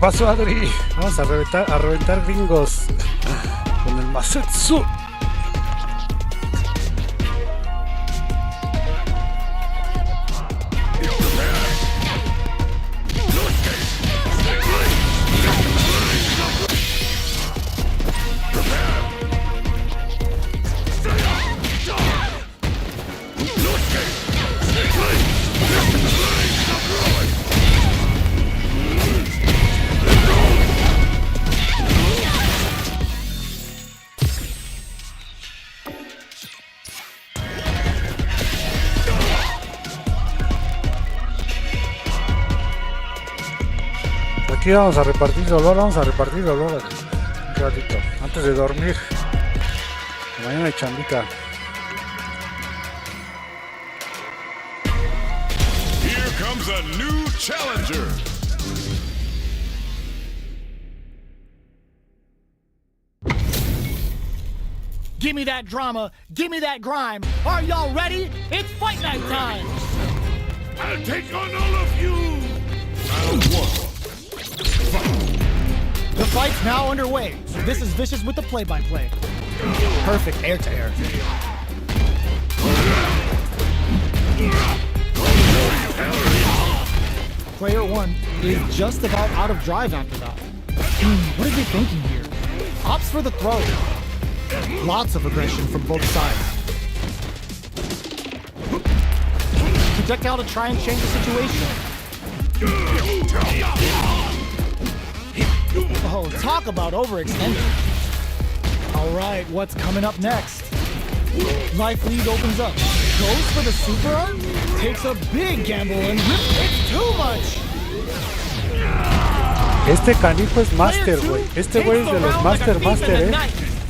pasó, Adri? Vamos a reventar gringos con el Masetsu. Aquí vamos a repartir dolor, un ratito, antes de dormir. Mañana hay chambita. Here comes a new challenger. Give me that drama, give me that grime. Are y'all ready? It's fight night time. I'll take on all of you. Round one. The fight's now underway. This is Vicious with the play-by-play. Perfect air-to-air. Player 1 is just about out of drive after that. What is he thinking here? Opts for the throw. Lots of aggression from both sides. Projectile to try and change the situation. Oh, talk about overextending. All right, what's coming up next? Life lead opens up. Goes for the super arm? Takes a big gamble and it's too much. Este canijo es master, güey. Este güey es de los master,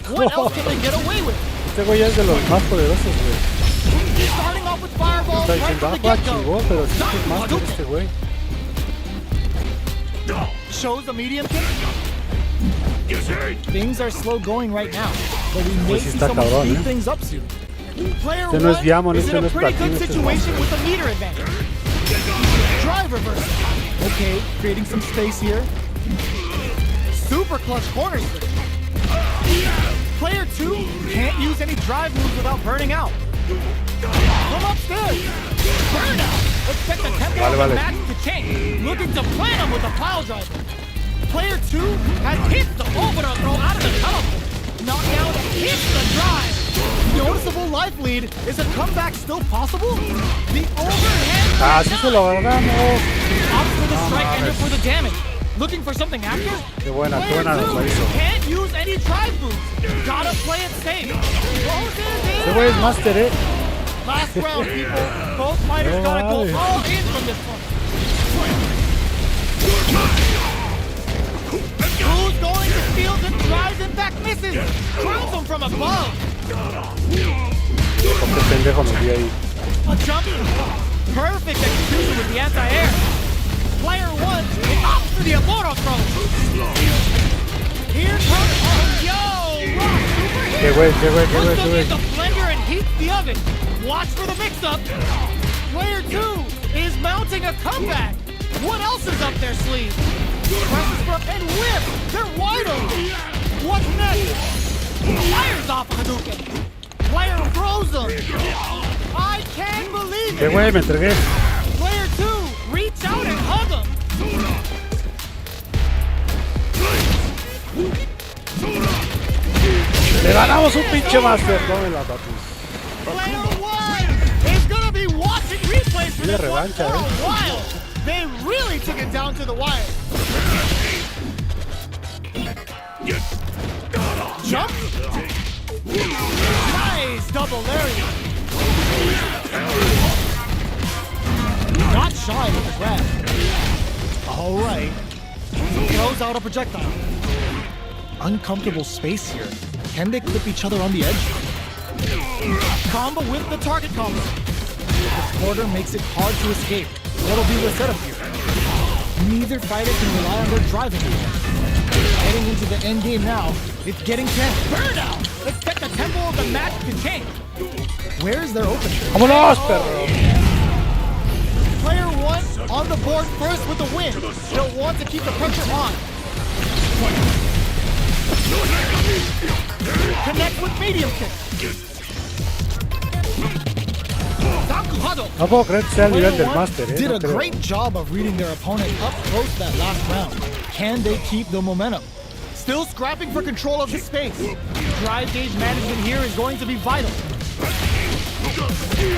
What else can they get away with? Este güey es de los más poderosos, güey. Starting off with fireballs Está right diciendo, from the get-go. chingó, pero sí es master este güey. Shows a medium kick. Things are slow going right now, but we may see someone speed things up soon. Player 1 is in a pretty good situation with a meter advantage. Drive reversal. Okay, creating some space here. Super clutch corner switch. Player 2 can't use any drive moves without burning out. From upstairs. Burn out. Expect the tempo of the match to change. Looking to plan him with a pile driver. Player 2 has hit the overthrow throw out of the teleport. Knockdown hits the drive. Noticeable life lead. Is a comeback still possible? The overhead. Sí se lo ganamos. Opts for the strike ender for the damage. Looking for something after? Qué buena nos la hizo. Can't use any drive moves. Gotta play it safe. Este güey es master, Last round, people. Both fighters gotta go all in from this one. Who's going to steal the drives and back misses? Drop him from above. Qué pendejo me vi ahí. A jump. Perfect execution with the anti-air. Player 1 opts for the Amoro throw. Here comes rock super hit. Puts them in the blender and heats the oven. Watch for the mix-up. Player 2 is mounting a comeback. What else is up their sleeve? Presses for and whip. They're wide open. What's next? Fires off Hadouken. Player throws them. I can't believe it. Me entregué. Player 2, reach out and hug him. Le ganamos un pinche master. Tome la patus. Player 1 is gonna be watching replays for this one for a while. They really took it down to the wire. Jump. Nice double lariat. Not shy with the grab. All right. Throws out a projectile. Uncomfortable space here. Can they clip each other on the edge? Combo with the target combo. The quarter makes it hard to escape. What'll be the setup here? Neither fighter can rely on their driving defense. Heading into the end game now, it's getting tense. Burnout! Expect the tempo of the match to change. Where's their opening? ¡Vámonos, perro! Player 1 on the board first with the win. He'll want to keep the pressure on. Connect with medium kick. No puedo creer que sea el nivel del Master, Did no a creo. great job of reading their opponent up close that last round. Can they keep the momentum? Still scrapping for control of the space. Drive gauge management here is going to be vital.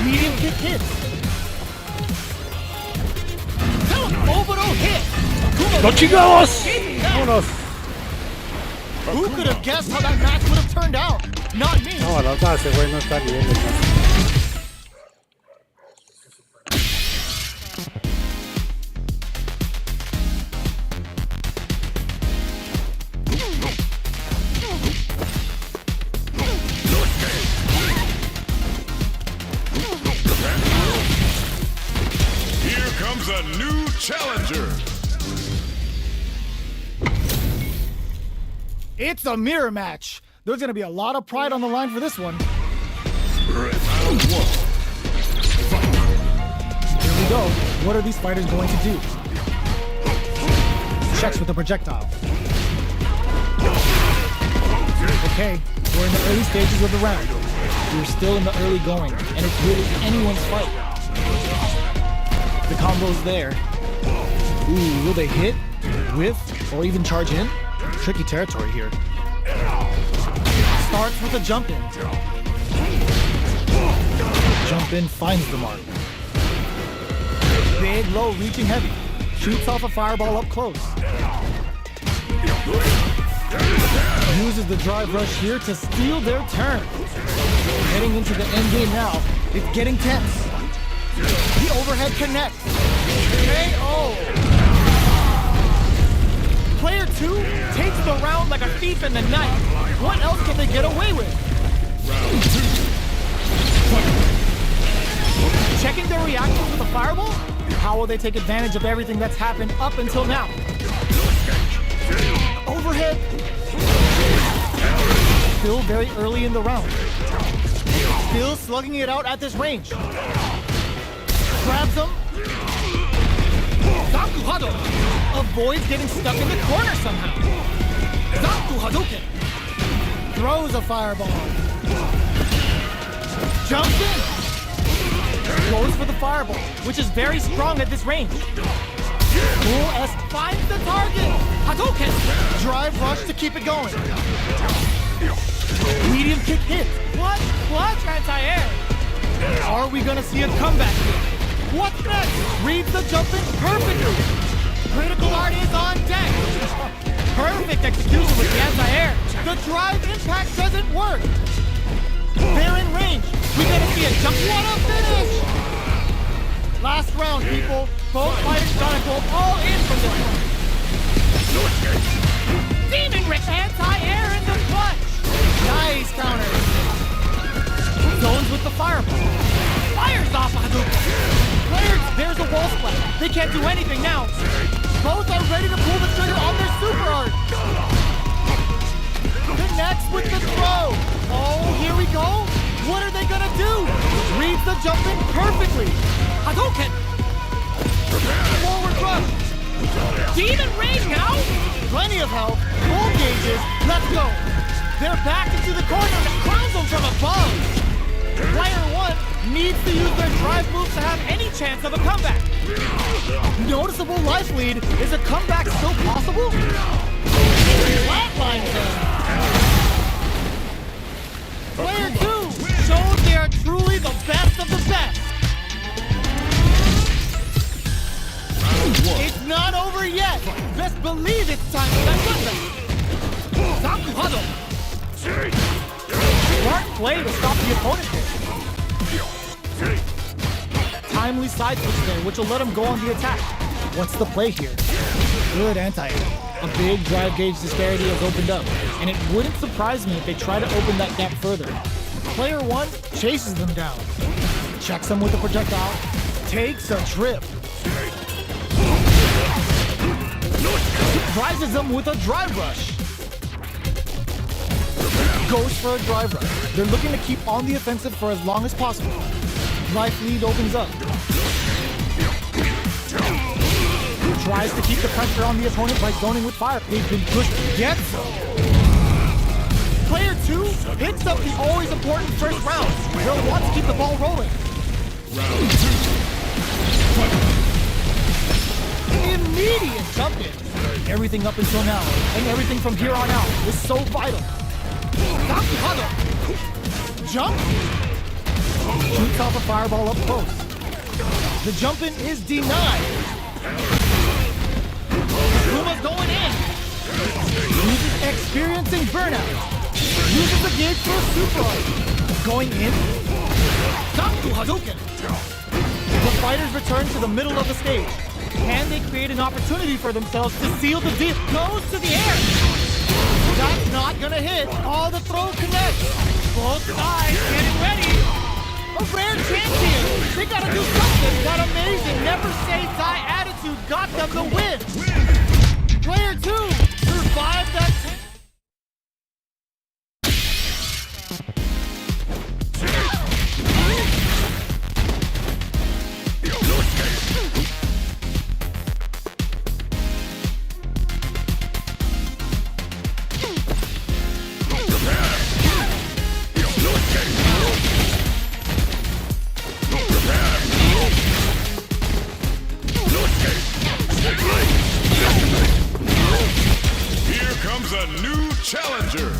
Medium kick hits. Overall hit. ¡Lo chingamos! ¡Vámonos! Who could have guessed how that match would have turned out? Not me. No, la verdad, ese güey no está a nivel del Master. Here comes a new challenger. It's a mirror match. There's going to be a lot of pride on the line for this one. Round 1. Here we go. What are these fighters going to do? Checks with the projectile. Okay, we're in the early stages of the round. We're still in the early going, and it's really anyone's fight. The combo's there. Ooh, will they hit, whiff, or even charge in? Tricky territory here. Starts with a jump in. Jump in finds the mark. Big, low, reaching heavy. Shoots off a fireball up close. Uses the drive rush here to steal their turn. Heading into the end game now. It's getting tense. The overhead connects. KO! Player 2 takes the round like a thief in the night. What else can they get away with? Checking their reactions with a fireball? How will they take advantage of everything that's happened up until now? Overhead. Still very early in the round. Still slugging it out at this range. Grabs him. Zaku Hado. Avoids getting stuck in the corner somehow. Zaku Hadouken. Throws a fireball. Jumps in. Goes for the fireball, which is very strong at this range. Cool S finds the target. Hadouken. Drive rush to keep it going. Medium kick hit. What? Clutch anti-air. Are we gonna see a comeback here? What's next? Reads the jump in perfectly. Critical art is on deck. Perfect execution with the anti-air. The drive impact doesn't work. They're in range. We gotta see a jump. What a finish! Last round, people. Both fighters gotta go all in from this one. Demon Rick anti-air in the clutch. Nice counter. Zones with the fireball. Fires off a Hadouken. Players, there's a wall splat. They can't do anything now. Both are ready to pull the trigger on their super art. Connects with the throw. Oh, here we go. What are they gonna do? Reads the jump in perfectly. Hadouken. Forward rush. Demon Rain now. Plenty of help. Full gauges. Let's go. They're back into the corner and crowns them from above. Player 1 needs to use their drive moves to have any chance of a comeback. Noticeable life lead. Is a comeback still possible? Flatline them. Player 2 shows they are truly the best of the best. It's not over yet. Best believe it's time for that comeback. Zaku Hado. Smart play to stop the opponent here. Timely side switch there, which will let him go on the attack. What's the play here? Good anti-air. A big drive gauge disparity has opened up, and it wouldn't surprise me if they try to open that gap further. Player 1 chases them down. Checks them with a projectile. Takes a trip. Surprises them with a drive rush. Goes for a drive rush. They're looking to keep on the offensive for as long as possible. Life lead opens up. Tries to keep the pressure on the opponent by zoning with fire. They've been pushed. Gets Player 2 hits up the always important first round. They'll want to keep the ball rolling. Round 2. Immediate jump in. Everything up until now, and everything from here on out is so vital. Jump. Shoots off a fireball up close. The jump in is denied. Akuma's going in. Uses experiencing burnout. Uses the gauge for a super art. Going in. Taku Hadouken. The fighters return to the middle of the stage. Can they create an opportunity for themselves to seal the deal? Goes to the air. That's not gonna hit. All the throw connects. Both sides getting ready. A rare chance here. They gotta do something. That amazing never say die attitude got them the win. Player 2 survived that. A new challenger.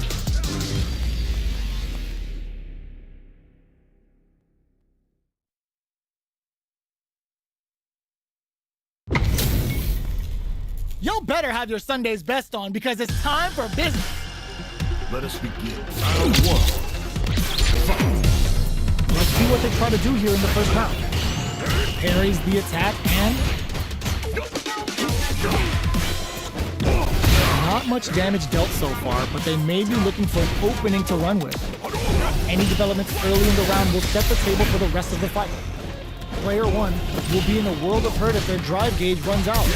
Y'all better have your Sunday's best on because it's time for business. Let us begin. Round 1. Let's see what they try to do here in the first round. Parries the attack and not much damage dealt so far, but they may be looking for an opening to run with. Any developments early in the round will set the table for the rest of the fight. Player 1 will be in a world of hurt if their drive gauge runs out.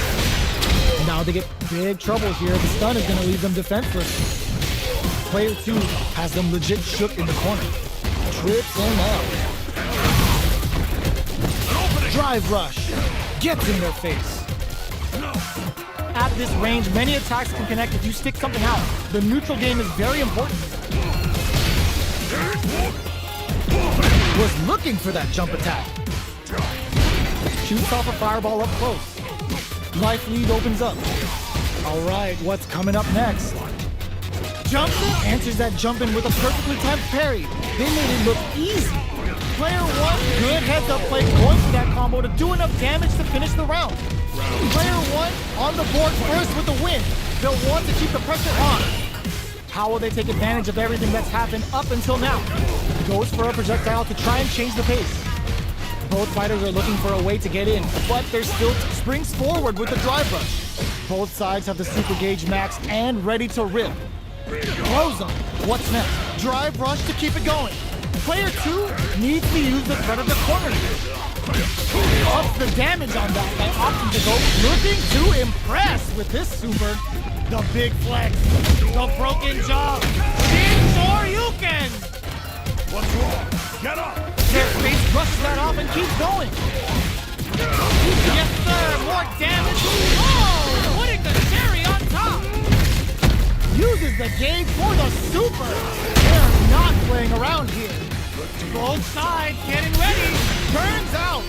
Now they get big trouble here. The stun is going to leave them defenseless. Player 2 has them legit shook in the corner. Trips them up. Drive rush. Gets in their face. At this range, many attacks can connect if you stick something out. The neutral game is very important. Was looking for that jump attack. Shoots off a fireball up close. Life lead opens up. All right, what's coming up next? Jumps in, answers that jump in with a perfectly timed parry. They made it look easy. Player 1, good heads up play, going for that combo to do enough damage to finish the round. Player 1 on the board first with the win. They'll want to keep the pressure on. How will they take advantage of everything that's happened up until now? Goes for a projectile to try and change the pace. Both fighters are looking for a way to get in, but they're still springs forward with the drive rush. Both sides have the super gauge maxed and ready to rip. Close them. What's next? Drive rush to keep it going. Player 2 needs to use the threat of the corner. Ups the damage on that by opting to go, looking to impress with this super. The big flex, the broken jaw, Shoryuken! What's wrong? Get up! Their face brushes that off and keeps going. Yes, sir, more damage. Oh, putting the cherry on top. Uses the gauge for the super. They're not playing around here. Both sides getting ready. Burns out.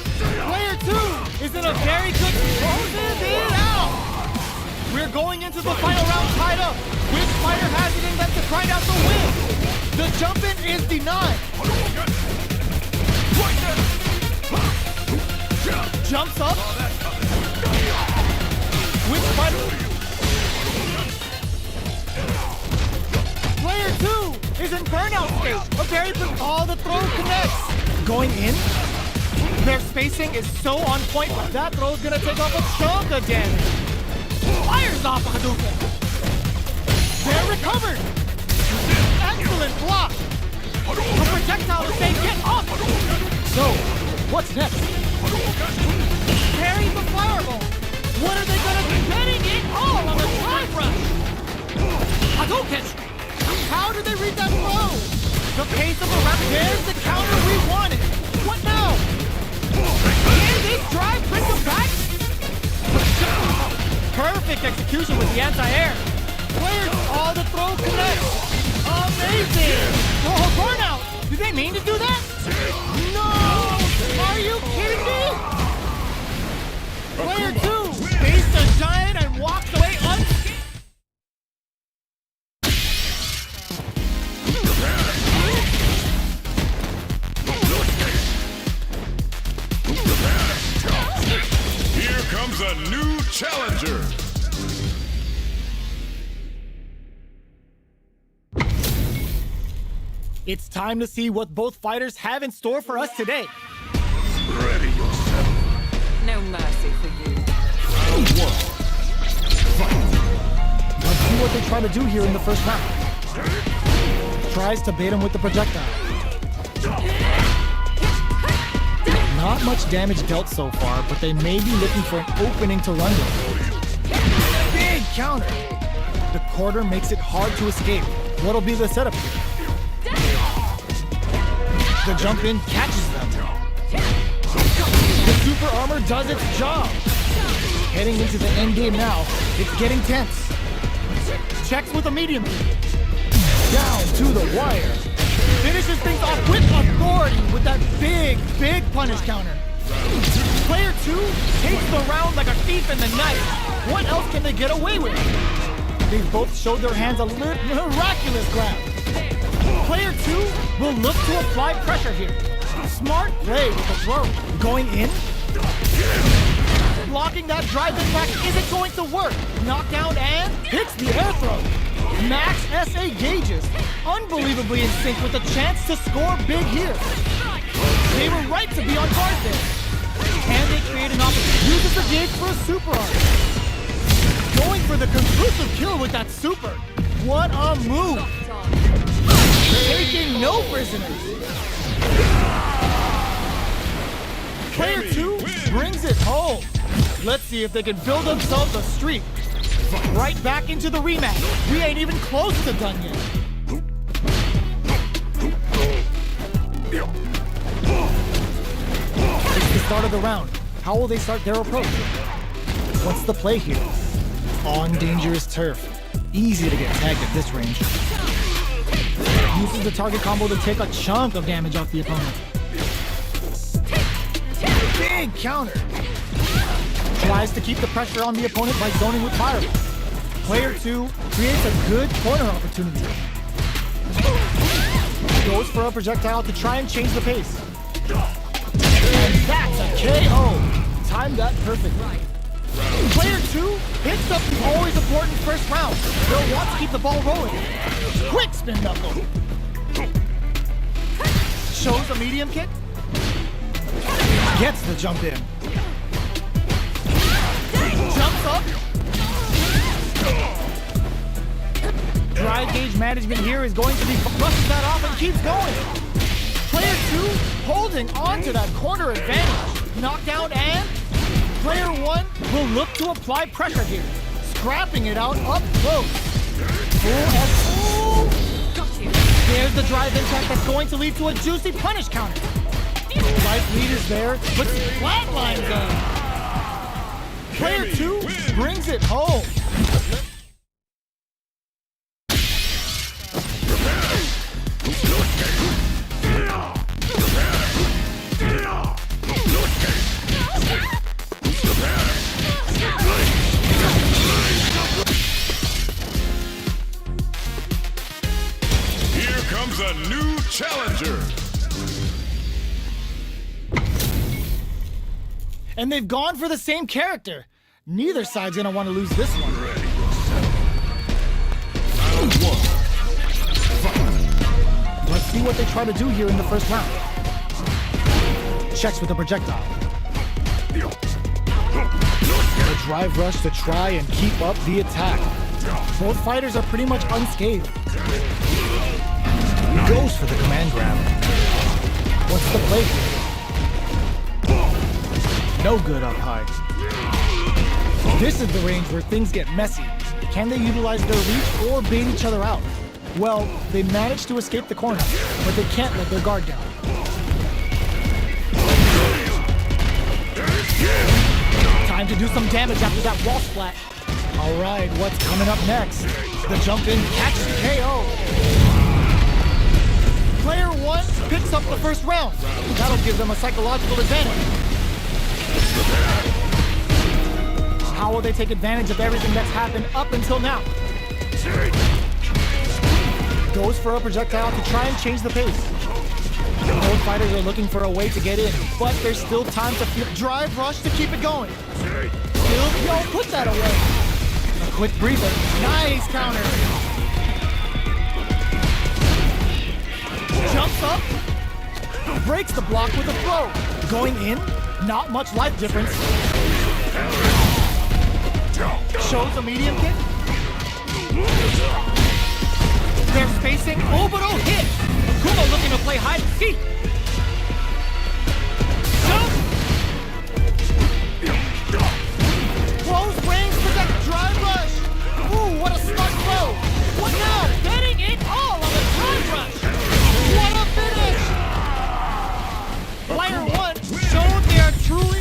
Player 2 is in a very good closes it out. We're going into the final round tied up. Which fighter has it in them to grind out the win? The jump in is denied. Jumps up. Which fighter? Player 2 is in burnout state. A very good all the throw connects. Going in. Their spacing is so on point, but that throw is gonna take off a chunk of damage. Fires off a Hadouken. They're recovered. Excellent block. A projectile to say get off. So, what's next? Parry the fireball. What are they gonna be betting it all on the drive rush? Hadouken. How did they read that throw? The pace of a rap. There's the counter we wanted. What now? Can this drive bring them back? execution with the anti-air. Player, oh, the throw connects. Amazing. Oh, burnout. Did they mean to do that? No. Are you kidding me? Player 2 faced a giant and walked away unscathed. Here comes a new challenger. It's time to see what both fighters have in store for us today. Ready yourself. No mercy for you. Round 1. Let's see what they try to do here in the first round. Tries to bait him with the projectile. Not much damage dealt so far, but they may be looking for an opening to run with. Big counter! The quarter makes it hard to escape. What'll be the setup here? The jump in catches them. The super armor does its job. Heading into the end game now, it's getting tense. Checks with a medium kick. Down to the wire. Finishes things off with authority with that big punish counter. Player 2 takes the round like a thief in the night. What else can they get away with? They've both showed their hands a miraculous grab. Player 2 will look to apply pressure here. Smart play with the throw. Going in. Blocking that drive impact isn't going to work. Knockdown and hits the air throw. Max SA gauges. Unbelievably in sync with a chance to score big here. They were right to be on guard there. And they create an opportunity. Uses the gauge for a super arm. Going for the conclusive kill with that super. What a move. Taking no prisoners. Player 2 brings it home. Let's see if they can build themselves a streak. Right back into the rematch. We ain't even close to done yet. It's the start of the round. How will they start their approach? What's the play here? On dangerous turf. Easy to get tagged at this range. Uses the target combo to take a chunk of damage off the opponent. Big counter. Tries to keep the pressure on the opponent by zoning with fireball. Player 2 creates a good corner opportunity. Goes for a projectile to try and change the pace. And that's a KO. Timed that perfectly. Player 2 hits up the always important first round. They'll want to keep the ball rolling. Quick spin knuckle. Shows a medium kick. Gets the jump in. Jumps up. Drive gauge management here is going to be brushes that off and keeps going. Player 2 holding on to that corner advantage. Knockdown and player 1 will look to apply pressure here. Scrapping it out up close. There's the drive impact that's going to lead to a juicy punish counter. Life lead is there, but flatlines them. Player 2 brings it home. Here comes a new challenger. And they've gone for the same character. Neither side's gonna want to lose this one. Ready yourself. Round 1. Let's see what they try to do here in the first round. Checks with a projectile. A drive rush to try and keep up the attack. Both fighters are pretty much unscathed. Goes for the command grab. What's the play here? No good up high. This is the range where things get messy. Can they utilize their reach or bait each other out? Well, they managed to escape the corner, but they can't let their guard down. Time to do some damage after that wall splat. All right, what's coming up next? The jump in catch KO. Player 1 picks up the first round. That'll give them a psychological advantage. How will they take advantage of everything that's happened up until now? Goes for a projectile to try and change the pace. Both fighters are looking for a way to get in, but there's still time to flip. Drive rush to keep it going. Yo, put that away. A quick breather. Nice counter. Jumps up. Breaks the block with a throw. Going in. Not much life difference. Shows a medium kick. They're spacing. Oh, but oh, hit. Akuma looking to play hide and seek. Close range, protect, drive rush. Ooh, what a smart throw. What now? Getting it all on the drive rush. What a finish. Player 1 showed they are truly...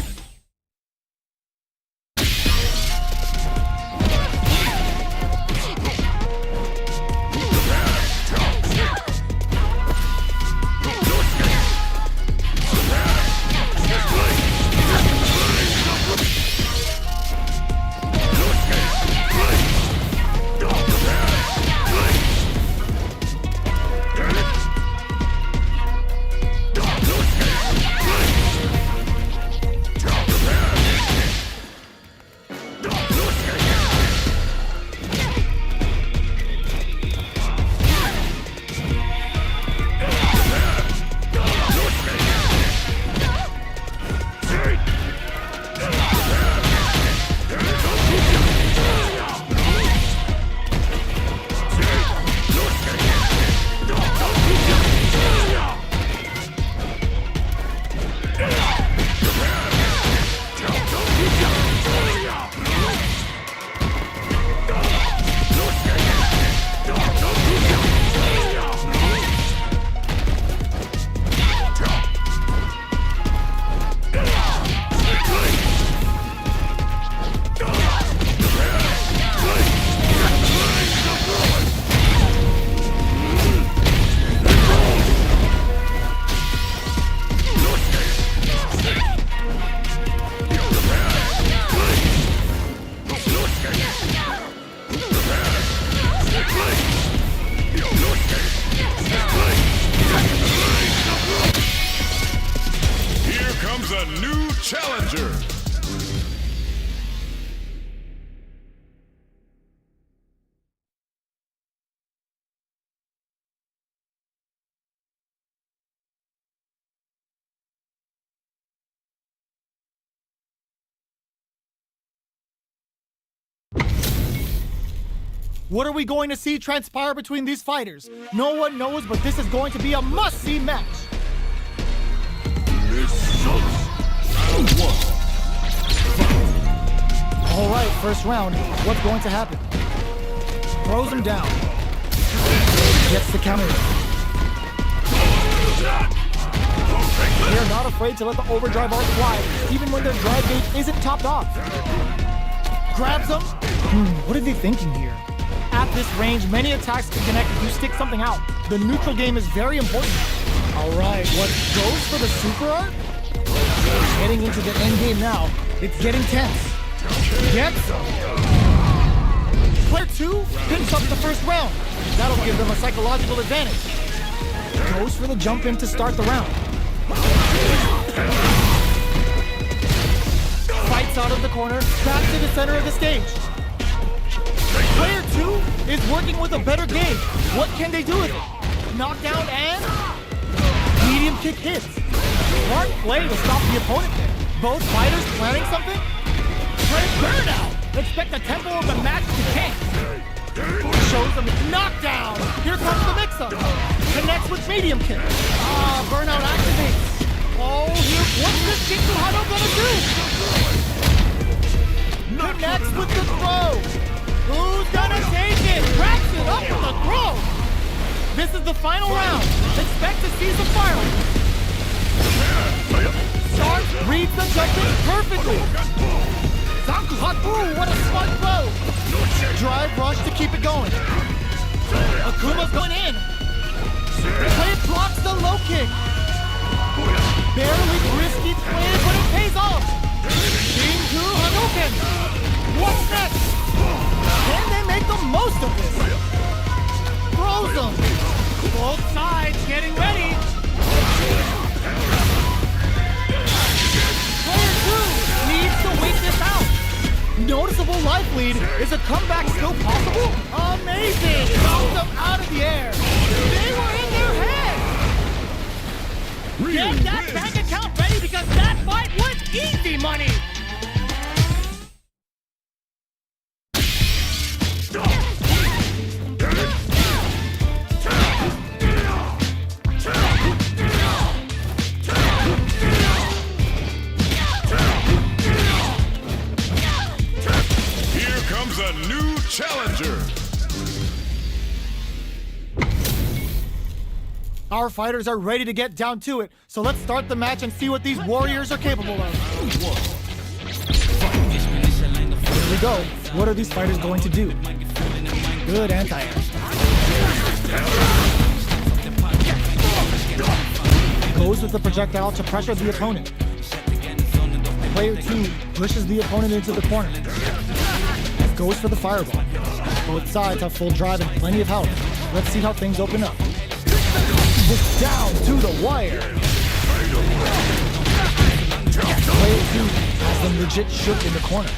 A new challenger. What are we going to see transpire between these fighters? No one knows, but this is going to be a must-see match. All right, first round. What's going to happen? Throws him down. Gets the counter. They're not afraid to let the overdrive arc fly, even when their drive gauge isn't topped off. Grabs him. What are they thinking here? At this range, many attacks can connect if you stick something out. The neutral game is very important. All right, what goes for the super arc? Heading into the end game now. It's getting tense. Gets him. Player 2 picks up the first round. That'll give them a psychological advantage. Goes for the jump in to start the round. Fights out of the corner, back to the center of the stage. Player 2 is working with a better game. What can they do with it? Knockdown and medium kick hits. Smart play to stop the opponent there. Both fighters planning something? Play burnout. Expect the tempo of the match to tank. Shows them knockdown. Here comes the mix-up. Connects with medium kick. Burnout activates. Oh, here, what's this Shinsu Hado gonna do? Connects with the throw. Who's gonna take it? Wraps it up with a throw. This is the final round. Expect to see some fireworks. Stark reads the judgment perfectly. Zanku Haku, what a smart throw. Drive rush to keep it going. Akuma's going in. Player blocks the low kick. Barely risky play, but it pays off. Team 2 Hadouken. What's next? Can they make the most of this? Throws them. Both sides getting ready. Player 2 needs to wait this out. Noticeable life lead. Is a comeback still possible? Amazing! Knocked them out of the air. They were in their head. Get that bank account ready because that fight was easy money. A new challenger. Our fighters are ready to get down to it, so let's start the match and see what these warriors are capable of. Here we go. What are these fighters going to do? Good anti-air. Goes with the projectile to pressure the opponent. Player 2 pushes the opponent into the corner. Goes for the fireball. Both sides have full drive and plenty of health. Let's see how things open up. Just down to the wire. Player 2 has them legit shook in the corner.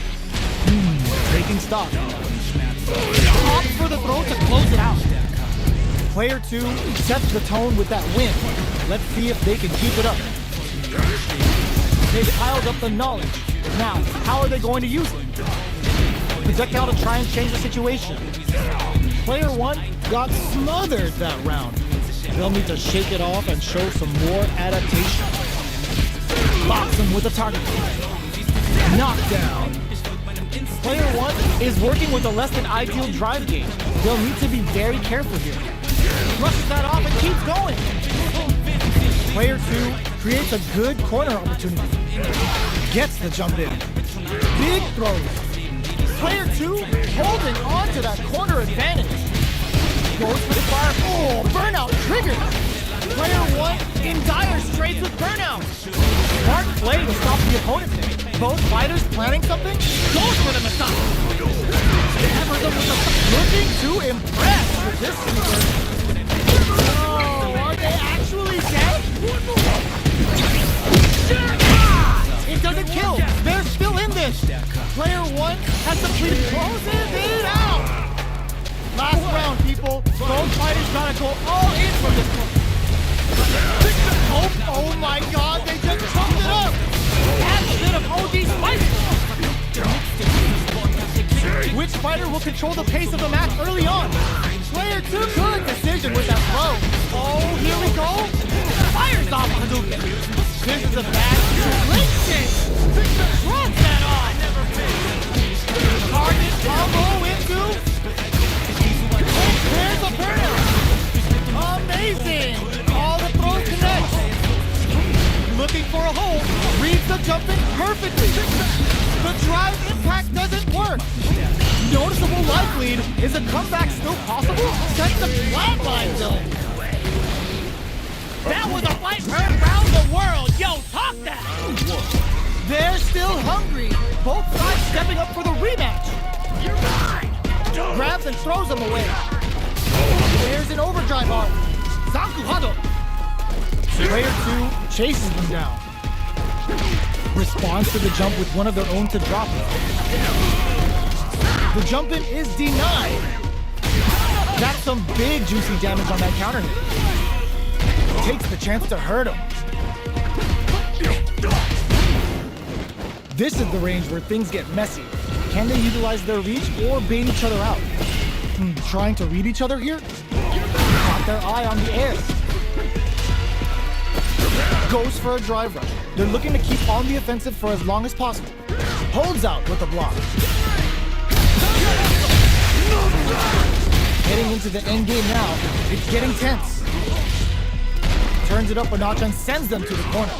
Taking stock. Opts for the throw to close it out. Player 2 sets the tone with that win. Let's see if they can keep it up. They've piled up the knowledge. Now, how are they going to use it? Projectile to try and change the situation. Player 1 got smothered that round. They'll need to shake it off and show some more adaptation. Box him with a target. Knockdown. Player 1 is working with a less than ideal drive game. They'll need to be very careful here. Brushes that off and keeps going. Player 2 creates a good corner opportunity. Gets the jump in. Big throws. Player 2 holding on to that corner advantage. Goes for the fire. Oh, burnout triggered. Player 1 in dire straits with burnout. Smart play to stop the opponent there. Both fighters planning something. Goes for the massage. Hammers them with the looking to impress with this super. Oh, are they actually dead? It doesn't kill. They're still in this. Player 1 has completed. Closes it out. Last round, people. Both fighters gotta go all in from this one. Oh my God! They just trumped it up. Adds a bit of OD spice. Which fighter will control the pace of the match early on? Player 2, good decision with that throw. Oh, here we go. Fires off Hadouken. This is a bad situation. Drop that on. Target combo into. There's a burnout. Amazing. All the throws connect. Looking for a hole. Reads the jump in perfectly. The drive impact doesn't work. Noticeable life lead. Is a comeback still possible? That's the flatline zone. That was a fight heard around the world. Yo, talk that. They're still hungry. Both sides stepping up for the rematch. You're mine. Grabs and throws them away. There's an overdrive arm. Zankuhado. Player 2 chases them down. Responds to the jump with one of their own to drop it. The jump in is denied. That's some big juicy damage on that counter hit. Takes the chance to hurt him. This is the range where things get messy. Can they utilize their reach or bait each other out? Trying to read each other here? Got their eye on the air. Goes for a drive rush. They're looking to keep on the offensive for as long as possible. Holds out with a block. Heading into the end game now. It's getting tense. Turns it up a notch and sends them to the corner.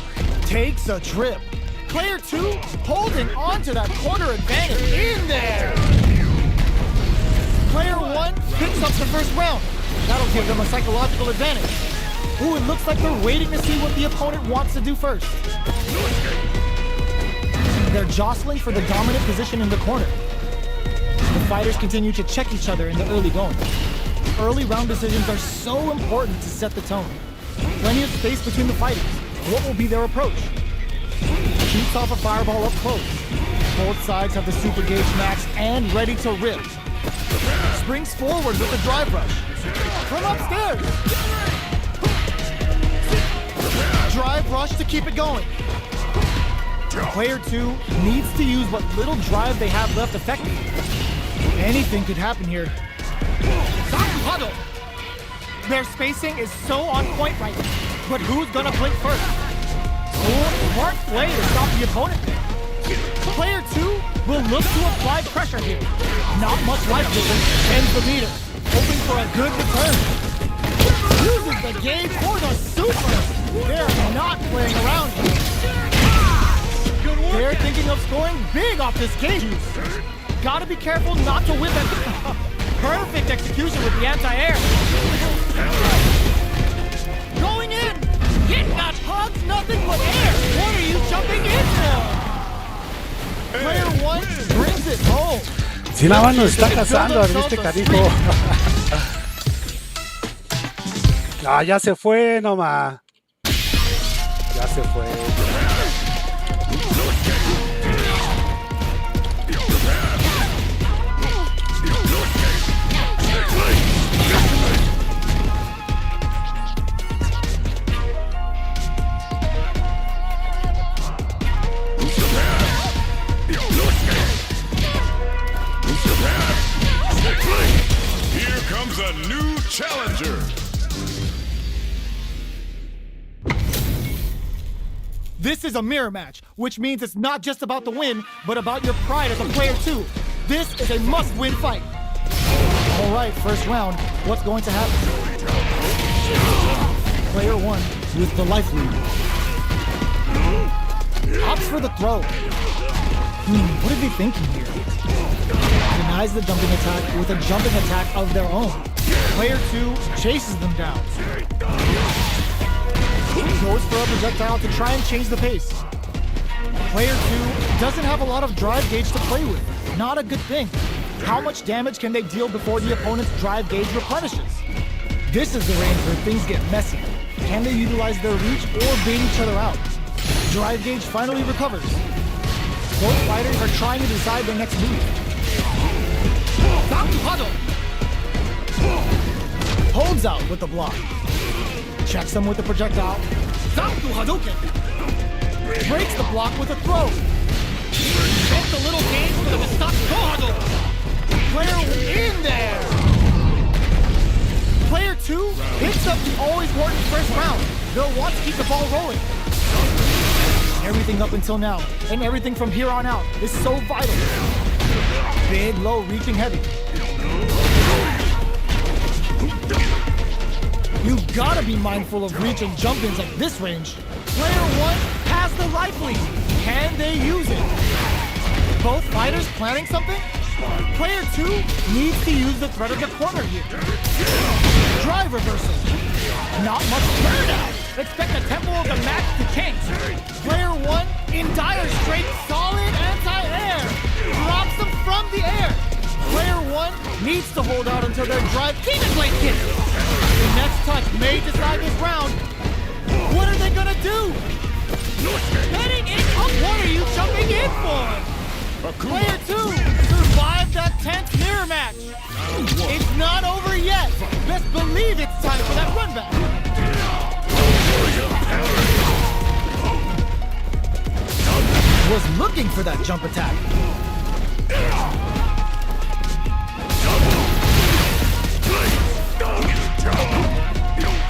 Takes a trip. Player 2 holding on to that corner advantage in there. Player 1 picks up the first round. That'll give them a psychological advantage. Ooh, it looks like they're waiting to see what the opponent wants to do first. They're jostling for the dominant position in the corner. The fighters continue to check each other in the early going. Early round decisions are so important to set the tone. Plenty of space between the fighters. What will be their approach? Shoots off a fireball up close. Both sides have the super gauge maxed and ready to rip. Springs forward with a drive rush. From upstairs. Drive rush to keep it going. Player 2 needs to use what little drive they have left effectively. Anything could happen here. Huddle. Their spacing is so on point right now. But who's gonna blink first? Smart play to stop the opponent. Player 2 will look to apply pressure here. Not much life difference. Ends the meter. Hoping for a good return. Uses the gauge for the super. They're not playing around here. They're thinking of scoring big off this gauge. Gotta be careful not to whip it. Perfect execution with the anti-air. Going in. It got hugs, nothing but air. What are you jumping in for? Player 1 brings it home. Si la mano está cazando, ¿viste, canijo? Ah, ya se fue nomás. Ya se fue. Here comes a new challenger. This is a mirror match, which means it's not just about the win, but about your pride as a player too. This is a must-win fight. All right, first round. What's going to happen? Player 1 with the life lead. Opts for the throw. What are they thinking here? Denies the jumping attack with a jumping attack of their own. Player 2 chases them down. Goes for a projectile to try and change the pace. Player 2 doesn't have a lot of drive gauge to play with. Not a good thing. How much damage can they deal before the opponent's drive gauge replenishes? This is the range where things get messy. Can they utilize their reach or bait each other out? Drive gauge finally recovers. Both fighters are trying to decide their next move. Huddle. Holds out with the block. Checks them with the projectile. Breaks the block with a throw. Gets the little game with a stop huddle. Player in there. Player 2 picks up the always important first round. They'll want to keep the ball rolling. Everything up until now, and everything from here on out, is so vital. Big, low, reaching heavy. You've got to be mindful of reach and jump-ins at this range. Player 1 has the life lead. Can they use it? Both fighters planning something? Player 2 needs to use the threat of the corner here. Drive reversal. Not much turnout. Expect the tempo of the match to change. Player 1 in dire straits, solid anti-air. Drops them from the air. Player 1 needs to hold out until their drive demon blade hits. The next touch may decide this round. What are they gonna do? Heading in. What are you jumping in for? Akuma. Player 2 survived that tense mirror match. It's not over yet. Best believe it's time for that run back. Was looking for that jump attack.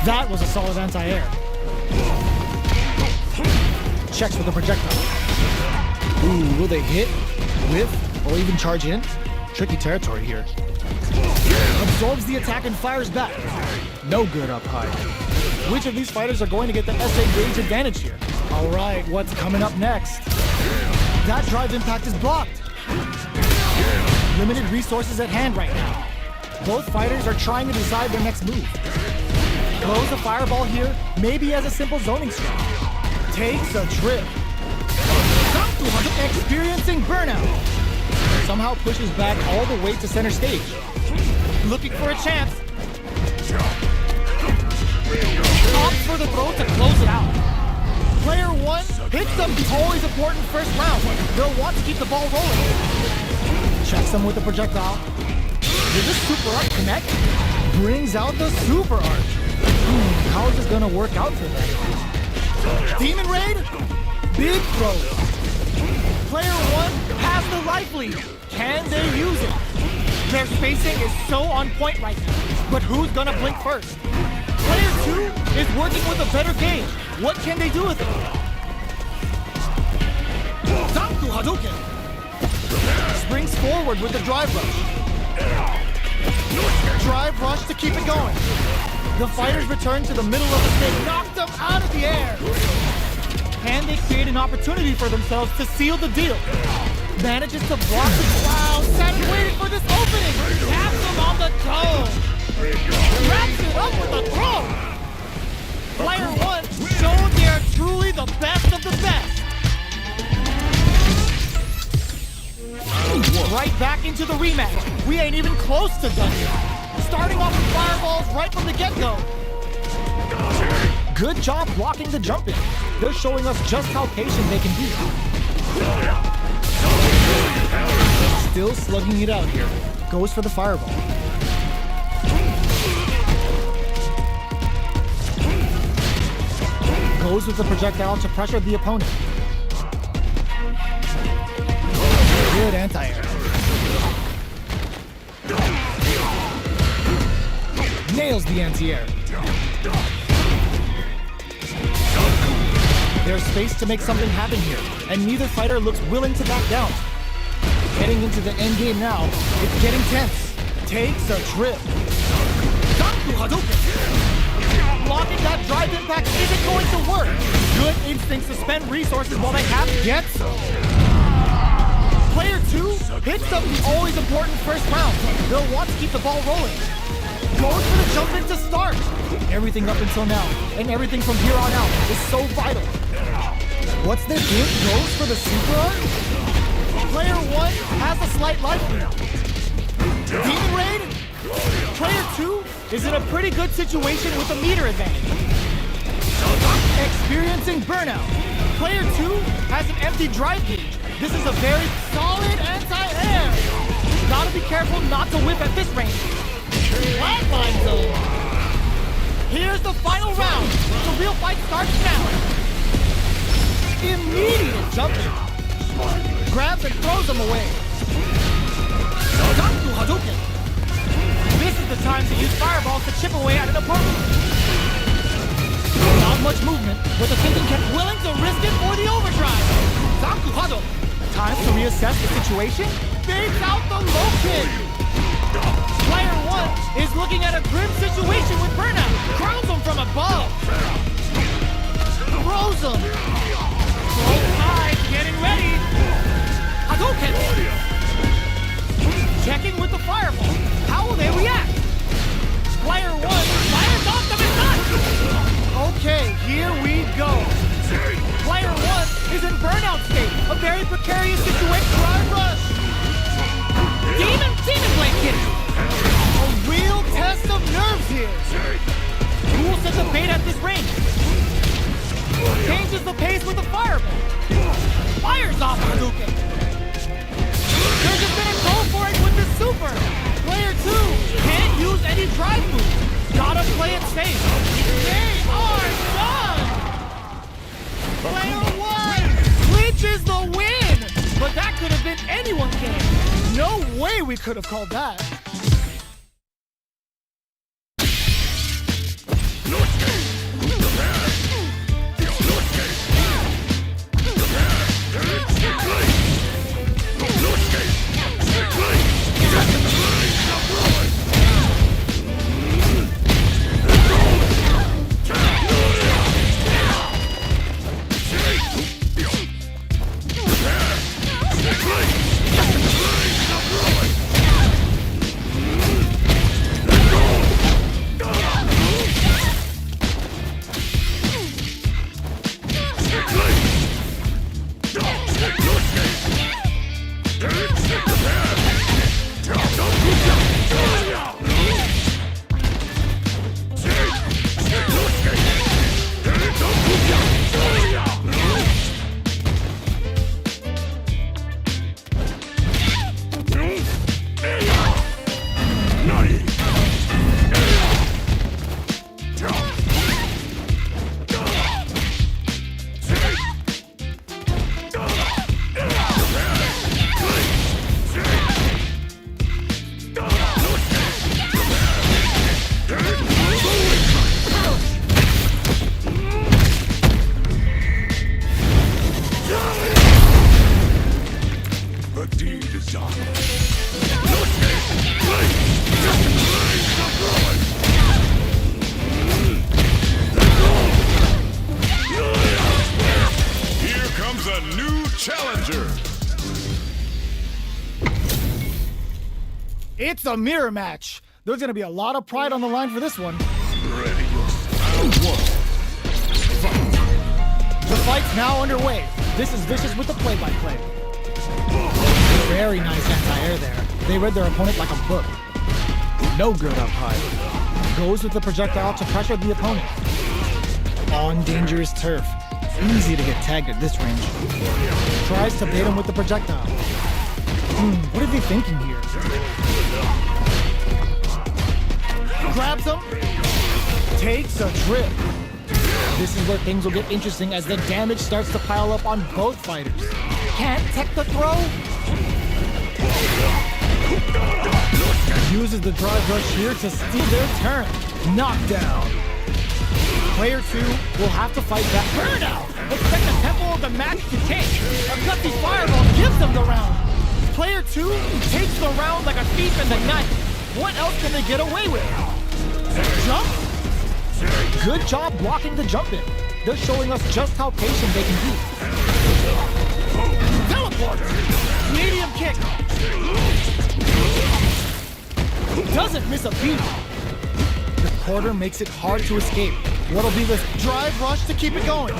That was a solid anti-air. Checks with the projectile. Ooh, will they hit, whiff, or even charge in? Tricky territory here. Absorbs the attack and fires back. No good up high. Which of these fighters are going to get the SA gauge advantage here? All right, what's coming up next? That drive impact is blocked. Limited resources at hand right now. Both fighters are trying to decide their next move. Throws a fireball here, maybe as a simple zoning strike. Takes a trip. Experiencing burnout. Somehow pushes back all the way to center stage. Looking for a chance. Opts for the throw to close it out. Player 1 hits them always important first round. They'll want to keep the ball rolling. Checks them with a projectile. Does this super arc connect? Brings out the super arc. How is this gonna work out for them? Demon Raid? Big throw. Player 1 has the life lead. Can they use it? Their spacing is so on point right now. But who's gonna blink first? Player 2 is working with a better gauge. What can they do with it? Danku Hadouken! Springs forward with the drive rush. Drive rush to keep it going. The fighters return to the middle of the stage. Knocked them out of the air. Can they create an opportunity for themselves to seal the deal? Manages to block the cloud. Sat waiting for this opening. Taps them on the toe. Wraps it up with a throw. Player 1 showed they are truly the best of the best. Right back into the rematch. We ain't even close to done yet. Starting off with fireballs right from the get-go. Good job blocking the jump in. They're showing us just how patient they can be. Still slugging it out here. Goes for the fireball. Goes with the projectile to pressure the opponent. Good anti-air. Nails the anti-air. There's space to make something happen here, and neither fighter looks willing to back down. Getting into the end game now, it's getting tense. Takes a trip. Danku Hadouken! Blocking that drive impact isn't going to work. Good instincts to spend resources while they have gets them. Player 2 hits up the always important first round. They'll want to keep the ball rolling. Goes for the jump in to start. Everything up until now, and everything from here on out, is so vital. What's their game? Goes for the super arc? Player 1 has a slight life lead. Demon Raid? Player 2 is in a pretty good situation with a meter advantage. Experiencing burnout. Player 2 has an empty drive gauge. This is a very solid anti-air. Gotta be careful not to whip at this range. Flatline zone. Here's the final round. The real fight starts now. Immediate jumping. Grabs and throws them away. Danku Hadouken. This is the time to use fireballs to chip away at an opponent. Not much movement, but the thinking kept willing to risk it for the overdrive. Danku Hadouken. Time to reassess the situation. Baits out the low kick. Player 1 is looking at a grim situation with burnout. Crowns him from above. Throws him. Both sides getting ready. Hadouken. Checking with the fireball. How will they react? Player 1 fires off the nuts. Okay, here we go. Player 1 is in burnout state. A very precarious situation. Drive rush. Demon Blade Kitty. A real test of nerves here. Who will set the bait at this range? Changes the pace with the fireball. Fires off Hadouken. They're just gonna go for it with the super. Player 2 can't use any drive moves. Gotta play it safe. They are done. Player 1 clinches the win. But that could have been anyone's game. No way we could have called that. The deed is done. Here comes a new challenger. It's a mirror match. There's gonna be a lot of pride on the line for this one. Ready. Round one. The fight's now underway. This is Vicious with the play-by-play. Very nice anti-air there. They read their opponent like a book. No good up high. Goes with the projectile to pressure the opponent. On dangerous turf. Easy to get tagged at this range. Tries to bait him with the projectile. What are they thinking here? Grabs him. Takes a trip. This is where things will get interesting as the damage starts to pile up on both fighters. Can't tech the throw. Uses the drive rush here to steal their turn. Knockdown. Player 2 will have to fight back. Burnout! Expect the tempo of the match to change. A gutsy fireball gives them the round. Player 2 takes the round like a thief in the night. What else can they get away with? Jump? Good job blocking the jump in. They're showing us just how patient they can be. Teleporter! Medium kick! Doesn't miss a beat. The quarter makes it hard to escape. What'll be this drive rush to keep it going?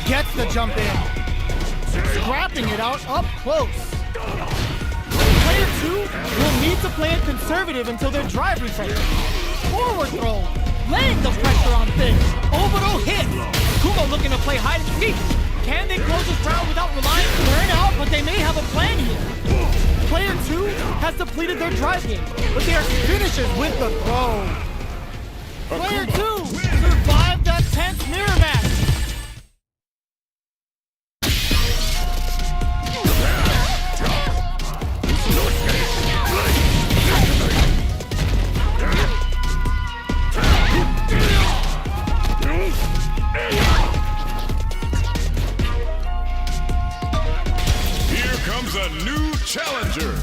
Gets the jump in. Scrapping it out up close. Player 2 will need to play it conservative until their drive refreshes. Forward throw. Laying the pressure on things. Overall hit. Akuma looking to play hide and seek. Can they close this round without relying on burnout? But they may have a plan here. Player 2 has depleted their drive game, but they are finishes with the throw. Player 2 survived that tense mirror match. Here comes a new challenger.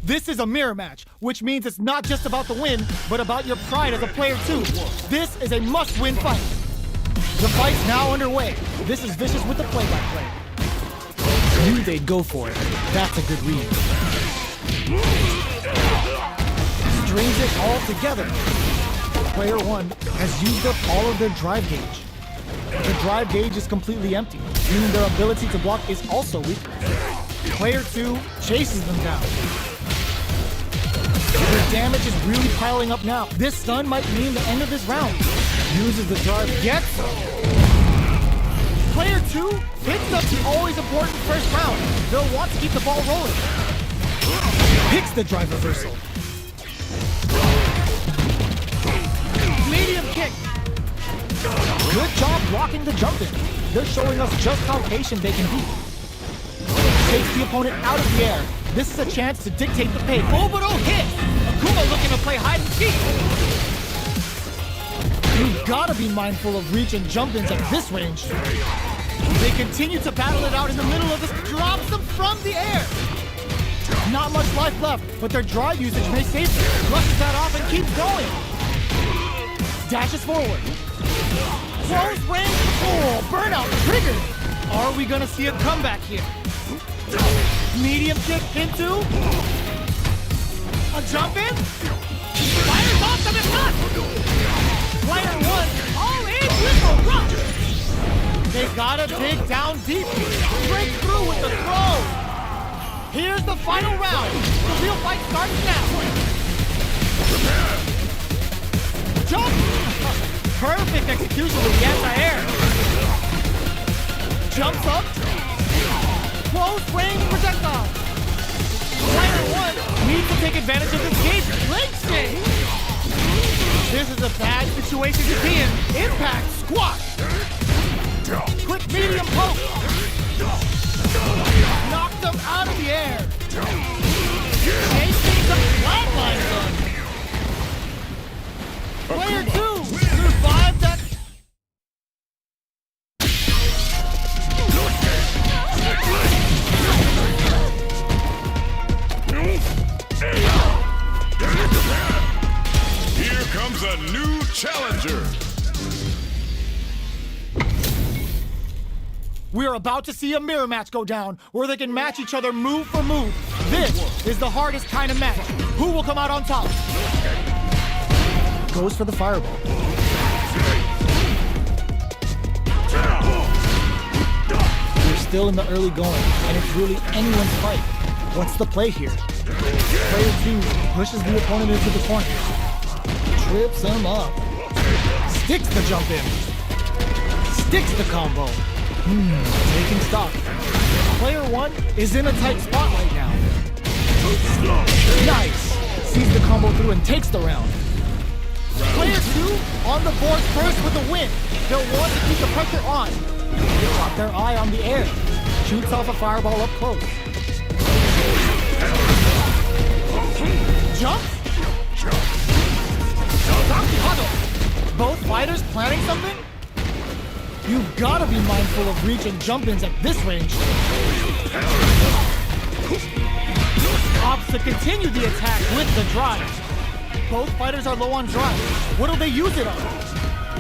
This is a mirror match, which means it's not just about the win, but about your pride as a player too. This is a must-win fight. The fight's now underway. This is Vicious with the play-by-play. Knew they'd go for it. That's a good read. Strings it all together. Player 1 has used up all of their drive gauge. The drive gauge is completely empty, meaning their ability to block is also weak. Player 2 chases them down. Their damage is really piling up now. This stun might mean the end of this round. Uses the drive, gets him. Player 2 picks up the always important first round. They'll want to keep the ball rolling. Picks the drive reversal. Medium kick. Good job blocking the jump in. They're showing us just how patient they can be. Takes the opponent out of the air. This is a chance to dictate the pace. Overall hit! Akuma looking to play hide and seek. You've gotta be mindful of reach and jump-ins at this range. They continue to battle it out in the middle of this, drops them from the air. Not much life left, but their drive usage may save them. Flushes that off and keeps going. Dashes forward. Close range. Oh, burnout triggered. Are we gonna see a comeback here? Medium kick into a jump in. Fires off the shot. Player 1 all in with a rush. They gotta dig down deep. Break through with the throw. Here's the final round. The real fight starts now. Jump. Perfect execution with the anti-air. Jumps up. Close range projectile. Player 1 needs to take advantage of this gauge. Great shit. This is a bad situation to be in. Impact squash. Quick medium poke. Knocked them out of the air. Chasing the flatline gun. Player 2 survived that. We are about to see a mirror match go down where they can match each other move for move. This is the hardest kind of match. Who will come out on top? Goes for the fireball. We're still in the early going, and it's really anyone's fight. What's the play here? Player 2 pushes the opponent into the corner. Trips him up. Sticks the jump in. Sticks the combo. Taking stock. Player 1 is in a tight spot right now. Nice. Sees the combo through and takes the round. Player 2 on the board first with a win. They'll want to keep the pressure on. They got their eye on the air. Shoots off a fireball up close. Jump. Both fighters planning something? You've got to be mindful of reaching jump-ins at this range. Opts to continue the attack with the drive. Both fighters are low on drive. What'll they use it on?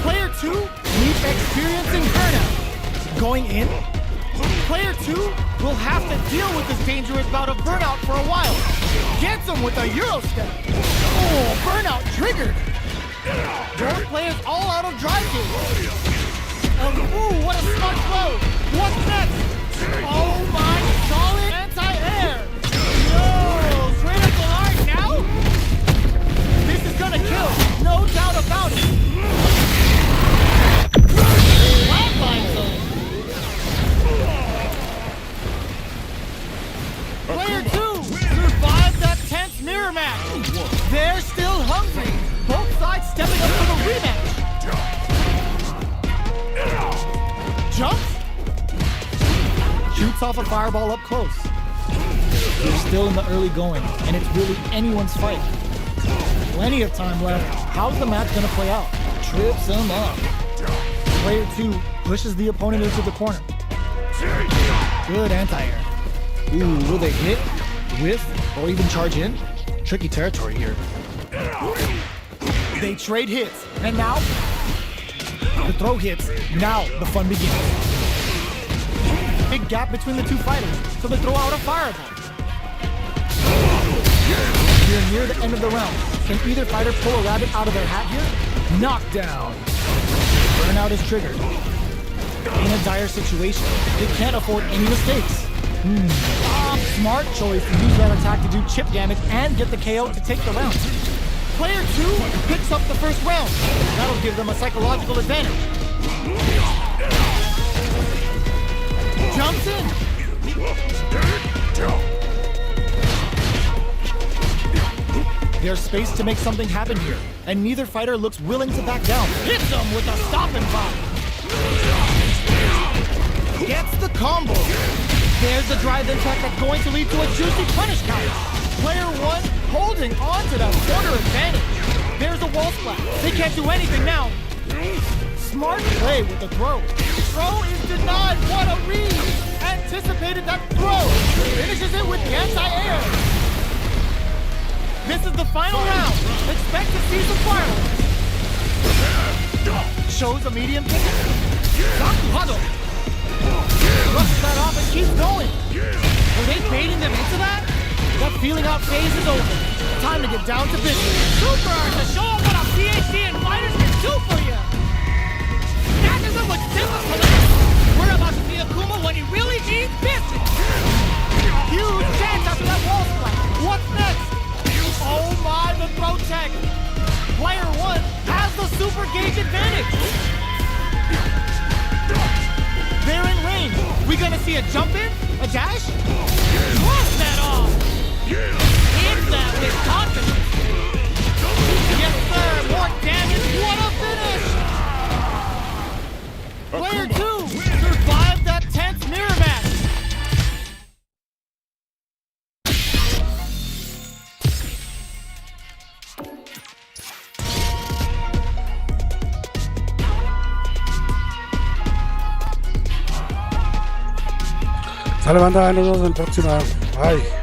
Player 2 needs experiencing burnout. Going in? Player 2 will have to deal with this dangerous bout of burnout for a while. Gets him with a Euro step. Oh, burnout triggered. Both players all out of drive game. Ooh, what a smart blow! What's next? Oh my, solid anti-air! Yo, critical art now? This is gonna kill, no doubt about it! Flatline zone! Player 2 survived that tense mirror match! They're still hungry! Both sides stepping up for the rematch! Jump! Shoots off a fireball up close. They're still in the early going, and it's really anyone's fight. Plenty of time left. How's the match gonna play out? Trips him up. Player 2 pushes the opponent into the corner. Good anti-air. Ooh, will they hit, whiff, or even charge in? Tricky territory here. They trade hits, and now the throw hits. Now the fun begins. Big gap between the two fighters, so they throw out a fireball. We're near the end of the round. Can either fighter pull a rabbit out of their hat here? Knockdown. Burnout is triggered. In a dire situation, they can't afford any mistakes. Smart choice to use that attack to do chip damage and get the KO to take the round. Player 2 picks up the first round. That'll give them a psychological advantage. Jumps in. There's space to make something happen here, and neither fighter looks willing to back down. Hits him with a stopping bomb. Gets the combo. There's the drive impact that's going to lead to a juicy punish counter. Player 1 holding on to that corner advantage. There's a wall splat. They can't do anything now. Smart play with the throw. Throw is denied. What a read. Anticipated that throw. Finishes it with the anti-air. This is the final round. Expect to see some fireworks. Shows a medium kick. Huddle. Rushes that off and keeps going. Were they baiting them into that? That feeling out phase is over. Time to get down to business. Super to show them what a PhD in fighters can do for you. Snatches them with simple police. We're about to see Akuma when he really needs business. Huge chance after that wall splat. What's next? Oh my, the throw check. Player 1 has the super gauge advantage. They're in range. We gonna see a jump in? A dash? Cross that off. Hit that with confidence. Yes, sir. More damage. What a finish. Player 2 survived that tense mirror match. Sale, banda, nos vemos en el próximo. Bye.